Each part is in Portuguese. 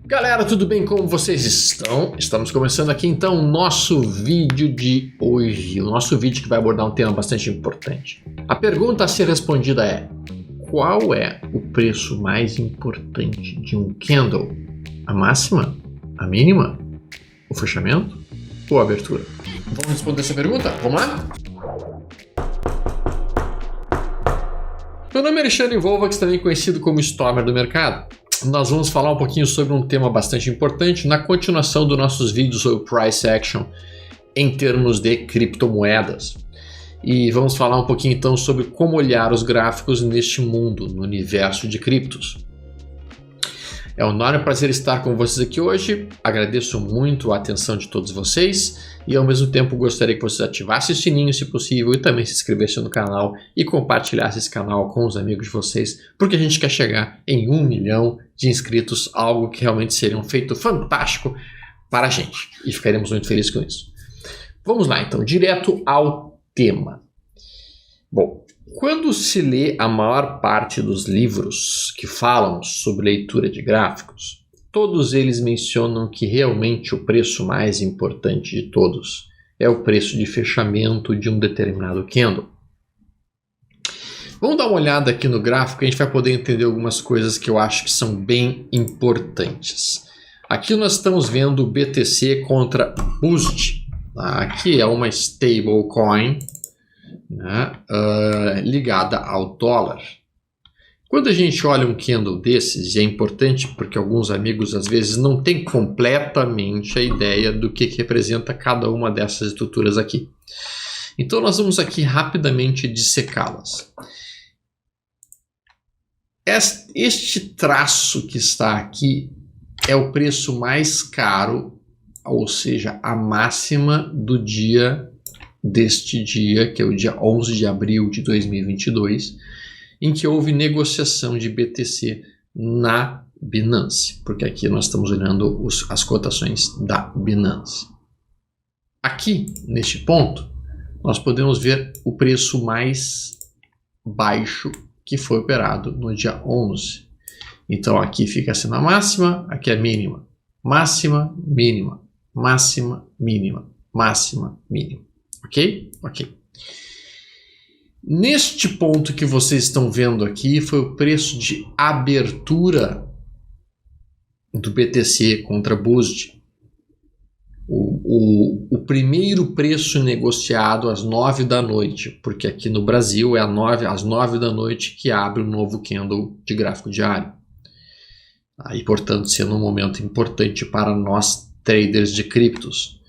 Galera, tudo bem? Como vocês estão? Estamos começando aqui então o nosso vídeo de hoje. O nosso vídeo que vai abordar um tema bastante importante. A pergunta a ser respondida é: qual é o preço mais importante de um candle? A máxima? A mínima? O fechamento? Ou a abertura? Vamos responder essa pergunta? Vamos lá? Meu nome é Alexandre Volvax, também conhecido como Stormer do mercado. Nós vamos falar um pouquinho sobre um tema bastante importante na continuação dos nossos vídeos sobre price action em termos de criptomoedas. E vamos falar um pouquinho então sobre como olhar os gráficos neste mundo, no universo de criptos. É um enorme prazer estar com vocês aqui hoje. Agradeço muito a atenção de todos vocês e ao mesmo tempo gostaria que vocês ativassem o sininho se possível e também se inscrevessem no canal e compartilhassem esse canal com os amigos de vocês, porque a gente quer chegar em 1 milhão de inscritos, algo que realmente seria um feito fantástico para a gente e ficaremos muito felizes com isso. Vamos lá então, direto ao tema. Bom, quando se lê a maior parte dos livros que falam sobre leitura de gráficos, todos eles mencionam que realmente o preço mais importante de todos é o preço de fechamento de um determinado candle. Vamos dar uma olhada aqui no gráfico e a gente vai poder entender algumas coisas que eu acho que são bem importantes. Aqui nós estamos vendo o BTC contra BUSD, que é uma stablecoin, ligada ao dólar. Quando a gente olha um candle desses, e é importante porque alguns amigos às vezes não têm completamente a ideia do que representa cada uma dessas estruturas aqui. Então nós vamos aqui rapidamente dissecá-las. Este traço que está aqui é o preço mais caro, ou seja, a máxima do dia deste dia, que é o dia 11 de abril de 2022, em que houve negociação de BTC na Binance, porque aqui nós estamos olhando as cotações da Binance. Aqui, neste ponto, nós podemos ver o preço mais baixo que foi operado no dia 11. Então aqui fica sendo a máxima, aqui é a mínima. Máxima, mínima, máxima, mínima, máxima, mínima. Ok? Ok. Neste ponto que vocês estão vendo aqui foi o preço de abertura do BTC contra BUSD. O primeiro preço negociado às 9 da noite, porque aqui no Brasil é às 9 da noite que abre o novo candle de gráfico diário. E portanto sendo um momento importante para nós traders de criptos.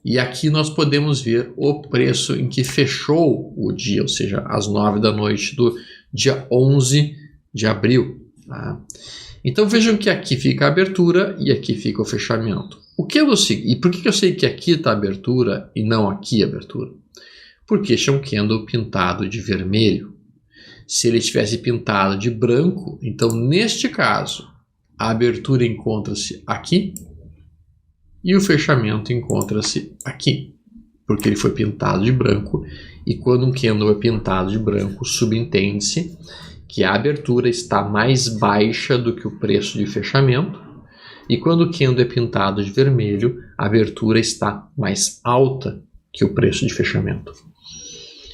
E aqui nós podemos ver o preço em que fechou o dia, ou seja, às 9 da noite do dia 11 de abril. Então vejam que aqui fica a abertura e aqui fica o fechamento. E por que eu sei que aqui está a abertura e não aqui a abertura? Porque este é um candle pintado de vermelho. Se ele tivesse pintado de branco, então neste caso a abertura encontra-se aqui e o fechamento encontra-se aqui, porque ele foi pintado de branco, e quando um candle é pintado de branco, subentende-se que a abertura está mais baixa do que o preço de fechamento, e quando o candle é pintado de vermelho, a abertura está mais alta que o preço de fechamento.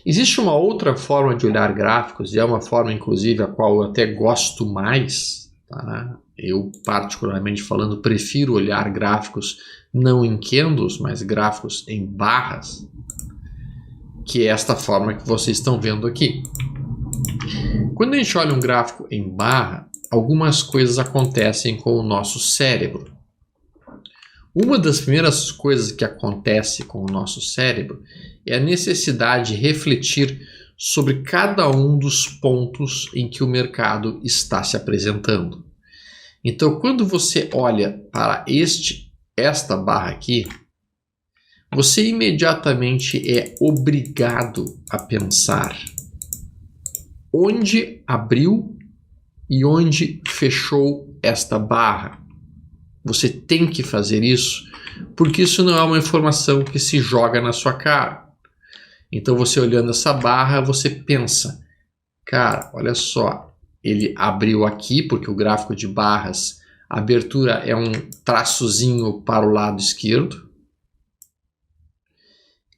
Existe uma outra forma de olhar gráficos, e é uma forma inclusive a qual eu até gosto mais, tá? Eu, particularmente falando, prefiro olhar gráficos não em candles, mas gráficos em barras, que é esta forma que vocês estão vendo aqui. Quando a gente olha um gráfico em barra, algumas coisas acontecem com o nosso cérebro. Uma das primeiras coisas que acontece com o nosso cérebro é a necessidade de refletir sobre cada um dos pontos em que o mercado está se apresentando. Então, quando você olha para esta barra aqui, você imediatamente é obrigado a pensar onde abriu e onde fechou esta barra. Você tem que fazer isso, porque isso não é uma informação que se joga na sua cara. Então, você olhando essa barra, você pensa, cara, olha só, ele abriu aqui, porque o gráfico de barras, a abertura é traçozinho para o lado esquerdo.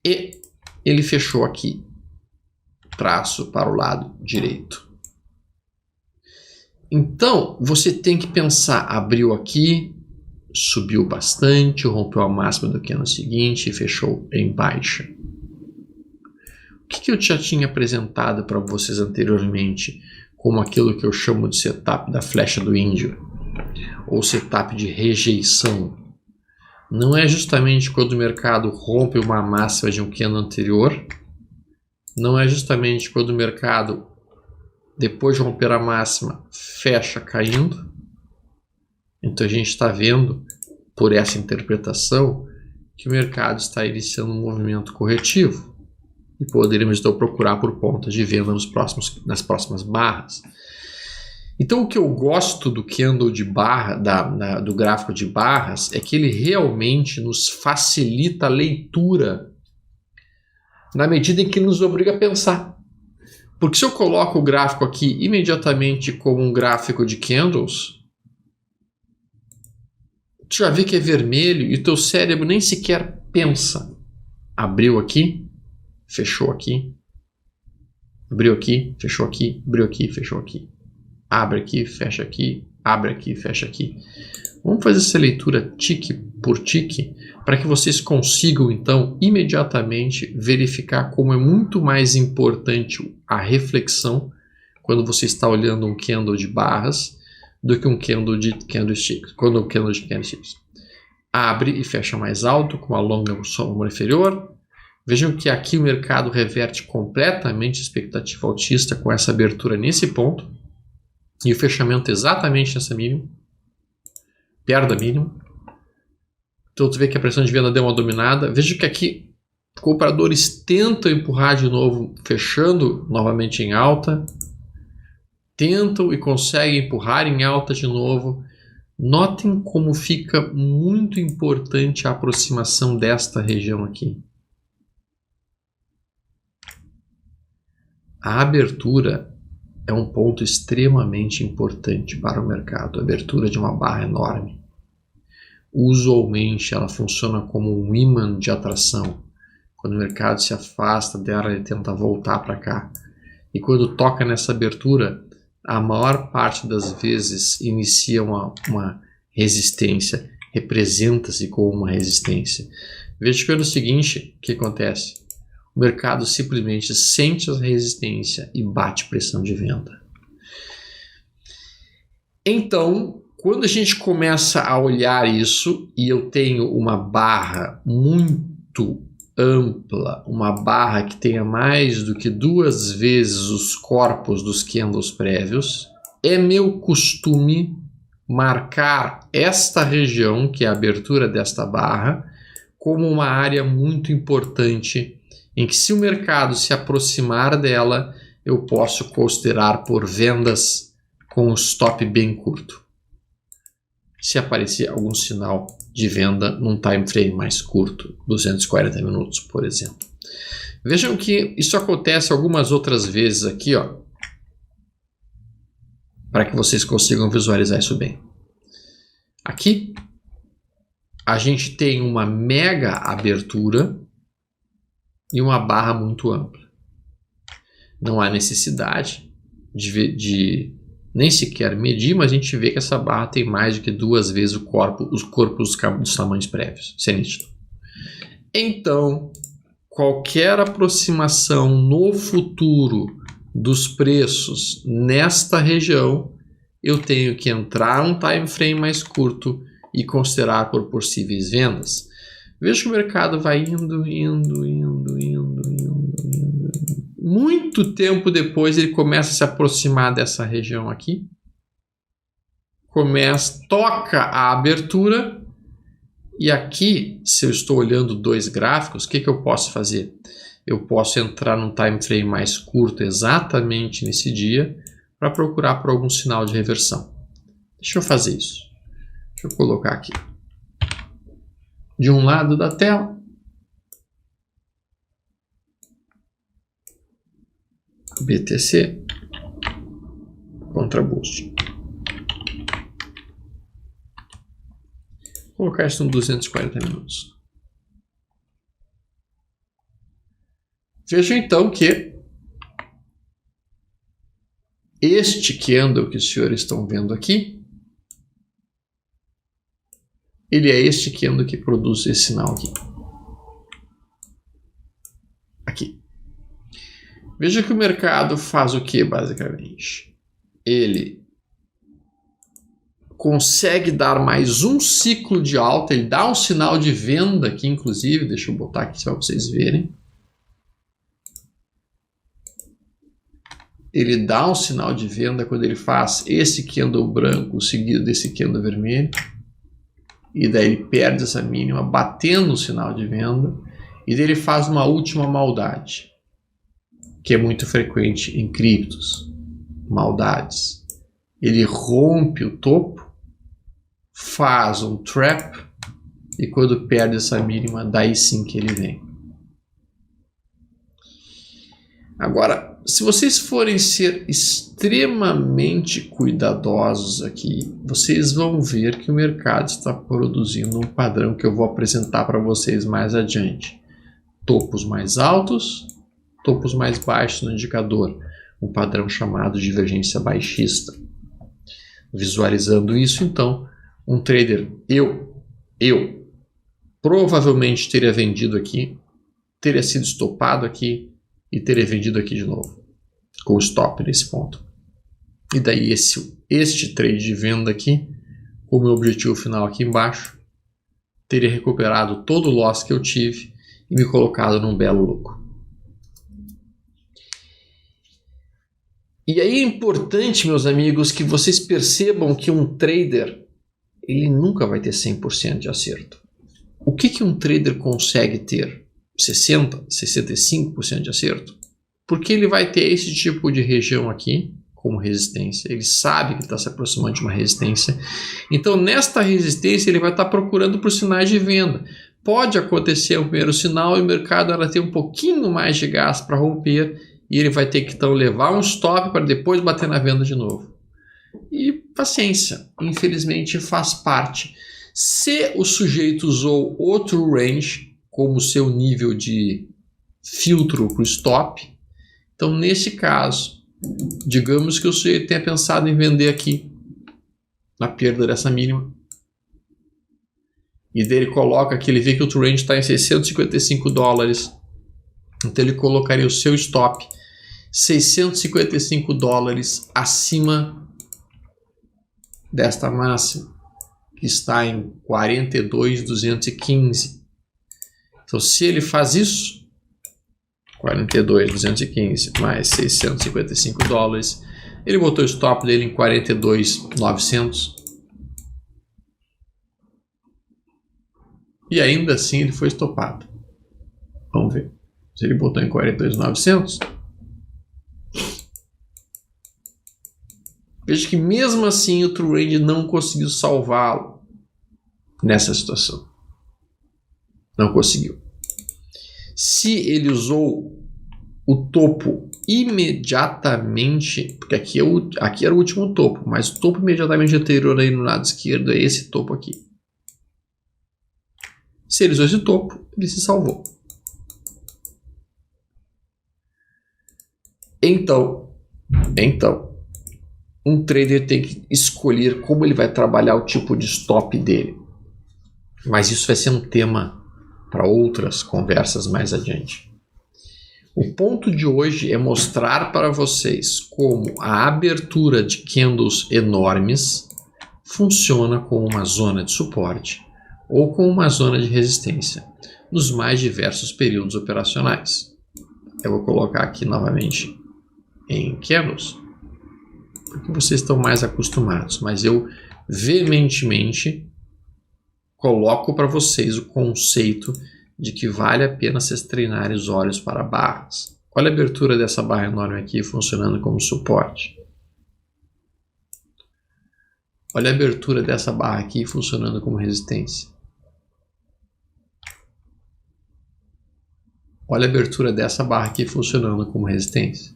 E ele fechou aqui, traço para o lado direito. Então, você tem que pensar, abriu aqui, subiu bastante, rompeu a máxima do candle seguinte e fechou em baixa. O que eu já tinha apresentado para vocês anteriormente como aquilo que eu chamo de setup da flecha do índio, ou setup de rejeição? Não é justamente quando o mercado rompe uma máxima de um candle anterior, não é justamente quando o mercado, depois de romper a máxima, fecha caindo. Então a gente está vendo, por essa interpretação, que o mercado está iniciando um movimento corretivo e poderíamos então procurar por pontas de venda nas próximas barras. Então o que eu gosto do candle de barra, do gráfico de barras, é que ele realmente nos facilita a leitura na medida em que nos obriga a pensar. Porque se eu coloco o gráfico aqui imediatamente como um gráfico de candles, tu já vê que é vermelho e o teu cérebro nem sequer pensa. Abriu aqui, fechou aqui, abriu aqui, fechou aqui, abriu aqui, fechou aqui. Abre aqui, fecha aqui, abre aqui, fecha aqui. Vamos fazer essa leitura tique por tique para que vocês consigam então imediatamente verificar como é muito mais importante a reflexão quando você está olhando um candle de barras do que um candle de candlesticks. Quando um candle de candlesticks abre e fecha mais alto com a longa sombra inferior. Vejam que aqui o mercado reverte completamente a expectativa altista com essa abertura nesse ponto e o fechamento exatamente nessa mínima, perto da mínima. Então tu vê que a pressão de venda deu uma dominada. Veja que aqui compradores tentam empurrar de novo, fechando novamente em alta. Tentam e conseguem empurrar em alta de novo. Notem como fica muito importante a aproximação desta região aqui. A abertura é um ponto extremamente importante para o mercado, a abertura de uma barra enorme. Usualmente ela funciona como um ímã de atração. Quando o mercado se afasta dela, ele tenta voltar para cá. E quando toca nessa abertura, a maior parte das vezes inicia uma resistência, representa-se como uma resistência. Veja pelo seguinte, o que acontece? O mercado simplesmente sente a resistência e bate pressão de venda. Então, quando a gente começa a olhar isso e eu tenho uma barra muito ampla, uma barra que tenha mais do que 2 vezes os corpos dos candles prévios, é meu costume marcar esta região, que é a abertura desta barra, como uma área muito importante em que, se o mercado se aproximar dela, eu posso considerar por vendas com um stop bem curto. Se aparecer algum sinal de venda num time frame mais curto, 240 minutos, por exemplo. Vejam que isso acontece algumas outras vezes aqui, ó, para que vocês consigam visualizar isso bem. Aqui, a gente tem uma mega abertura e uma barra muito ampla. Não há necessidade de nem sequer medir, mas a gente vê que essa barra tem mais do que 2 vezes os corpos dos tamanhos prévios. Isso é nítido. Então, qualquer aproximação no futuro dos preços nesta região, eu tenho que entrar num time frame mais curto e considerar por possíveis vendas. Veja que o mercado vai indo. Muito tempo depois ele começa a se aproximar dessa região aqui. Toca a abertura. E aqui, se eu estou olhando 2 gráficos, o que eu posso fazer? Eu posso entrar num time frame mais curto exatamente nesse dia para procurar por algum sinal de reversão. Deixa eu fazer isso. Deixa eu colocar aqui. De um lado da tela, BTC contra Boost. Vou colocar isso em 240 minutos. Vejam então que este candle que os senhores estão vendo aqui, ele é este candle que produz esse sinal aqui. Aqui. Veja que o mercado faz o que basicamente? Ele consegue dar mais um ciclo de alta, ele dá um sinal de venda aqui, inclusive, deixa eu botar aqui para vocês verem. Ele dá um sinal de venda quando ele faz esse candle branco seguido desse candle vermelho. E daí ele perde essa mínima, batendo o sinal de venda. E daí ele faz uma última maldade, que é muito frequente em criptos. Maldades. Ele rompe o topo, faz um trap, e quando perde essa mínima, daí sim que ele vem. Agora, se vocês forem ser extremamente cuidadosos aqui, vocês vão ver que o mercado está produzindo um padrão que eu vou apresentar para vocês mais adiante. Topos mais altos, topos mais baixos no indicador. Um padrão chamado de divergência baixista. Visualizando isso, então, um trader, eu provavelmente teria vendido aqui, teria sido estopado aqui, e teria vendido aqui de novo, com stop nesse ponto. E daí este trade de venda aqui, com o meu objetivo final aqui embaixo, teria recuperado todo o loss que eu tive e me colocado num belo lucro. E aí é importante, meus amigos, que vocês percebam que um trader, ele nunca vai ter 100% de acerto. O que um trader consegue ter? 60%, 65% de acerto, porque ele vai ter esse tipo de região aqui como resistência, ele sabe que está se aproximando de uma resistência, então nesta resistência ele vai estar procurando por sinais de venda. Pode acontecer o primeiro sinal e o mercado ela tem um pouquinho mais de gás para romper e ele vai ter que então levar um stop para depois bater na venda de novo. E paciência, infelizmente faz parte. Se o sujeito usou outro range como seu nível de filtro para o stop, então nesse caso, digamos que o sujeito tenha pensado em vender aqui, na perda dessa mínima, e dele coloca aqui, ele vê que o outro range está em $655, então ele colocaria o seu stop $655 acima desta máxima, que está em 42.215. Então, se ele faz isso, 42.215 mais $655, ele botou o stop dele em 42.900. E ainda assim ele foi estopado. Vamos ver. Se ele botou em 42.900, veja que mesmo assim o True Range não conseguiu salvá-lo nessa situação. Não conseguiu. Se ele usou o topo imediatamente, porque aqui era o último topo, mas o topo imediatamente anterior aí no lado esquerdo é esse topo aqui. Se ele usou esse topo, ele se salvou. Então, um trader tem que escolher como ele vai trabalhar o tipo de stop dele. Mas isso vai ser um tema para outras conversas mais adiante. O ponto de hoje é mostrar para vocês como a abertura de candles enormes funciona como uma zona de suporte ou como uma zona de resistência nos mais diversos períodos operacionais. Eu vou colocar aqui novamente em candles, porque vocês estão mais acostumados, mas eu veementemente coloco para vocês o conceito de que vale a pena vocês treinarem os olhos para barras. Olha a abertura dessa barra enorme aqui funcionando como suporte. Olha a abertura dessa barra aqui funcionando como resistência. Olha a abertura dessa barra aqui funcionando como resistência.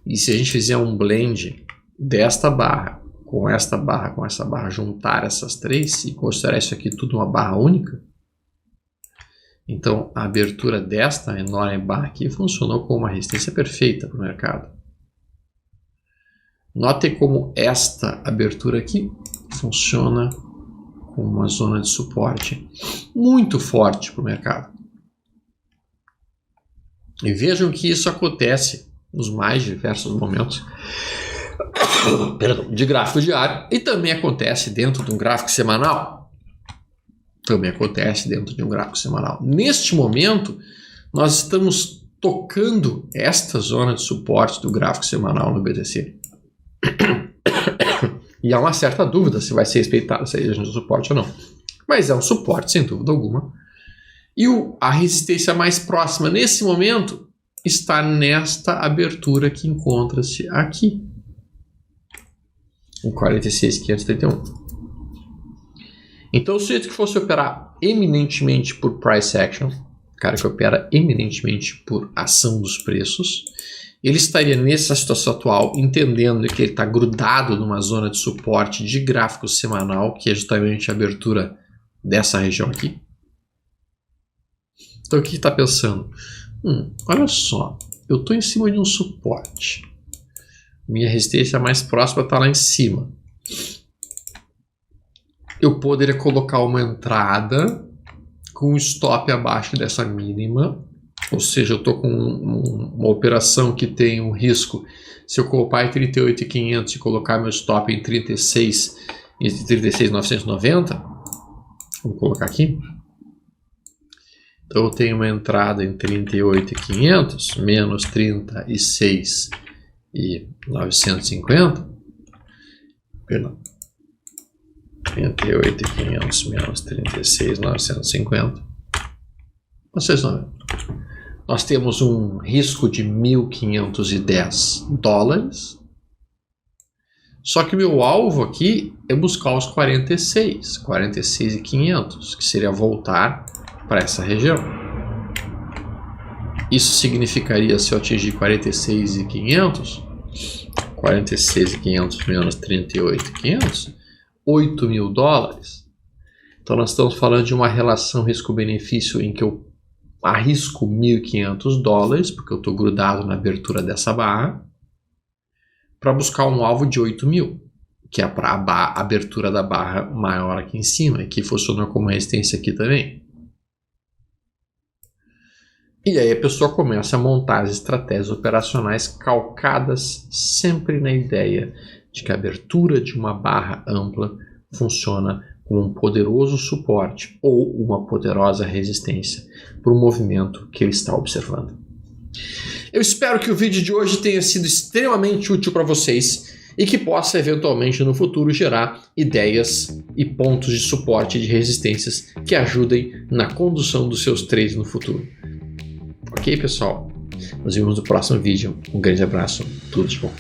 E se a gente fizer um blend desta barra com essa barra, juntar essas três e considerar isso aqui tudo uma barra única, então a abertura desta enorme barra aqui funcionou como uma resistência perfeita para o mercado. Note como esta abertura aqui funciona como uma zona de suporte muito forte para o mercado. E vejam que isso acontece nos mais diversos momentos de gráfico diário e também acontece dentro de um gráfico semanal. Neste momento, nós estamos tocando esta zona de suporte do gráfico semanal no BTC. E há uma certa dúvida se vai ser respeitado essa região de suporte ou não. Mas é um suporte, sem dúvida alguma. E a resistência mais próxima nesse momento está nesta abertura que encontra-se aqui, em 46.531. Então, o sujeito que fosse operar eminentemente por price action, cara que opera eminentemente por ação dos preços, ele estaria nessa situação atual, entendendo que ele está grudado numa zona de suporte de gráfico semanal, que é justamente a abertura dessa região aqui. Então, o que está pensando? Olha só, eu estou em cima de um suporte. Minha resistência mais próxima está lá em cima. Eu poderia colocar uma entrada com um stop abaixo dessa mínima. Ou seja, eu estou com uma operação que tem um risco. Se eu colocar em 38.500 e colocar meu stop em 36.990, vou colocar aqui. Então eu tenho uma entrada em 38.500 menos 36.950. Perdão. 38.500 menos 36.950. Vocês não viram. Nós temos um risco de $1.510. Só que o meu alvo aqui é buscar os 46.500, que seria voltar para essa região. Isso significaria, se eu atingir 46.500, 46.500 menos 38.500, $8.000. Então nós estamos falando de uma relação risco-benefício em que eu arrisco $1.500, porque eu estou grudado na abertura dessa barra, para buscar um alvo de 8.000, que é para a abertura da barra maior aqui em cima, e que funciona como resistência aqui também. E aí a pessoa começa a montar as estratégias operacionais calcadas sempre na ideia de que a abertura de uma barra ampla funciona como um poderoso suporte ou uma poderosa resistência para o movimento que ele está observando. Eu espero que o vídeo de hoje tenha sido extremamente útil para vocês e que possa eventualmente no futuro gerar ideias e pontos de suporte e de resistências que ajudem na condução dos seus trades no futuro. Ok, pessoal? Nos vemos no próximo vídeo. Um grande abraço. Tudo de bom.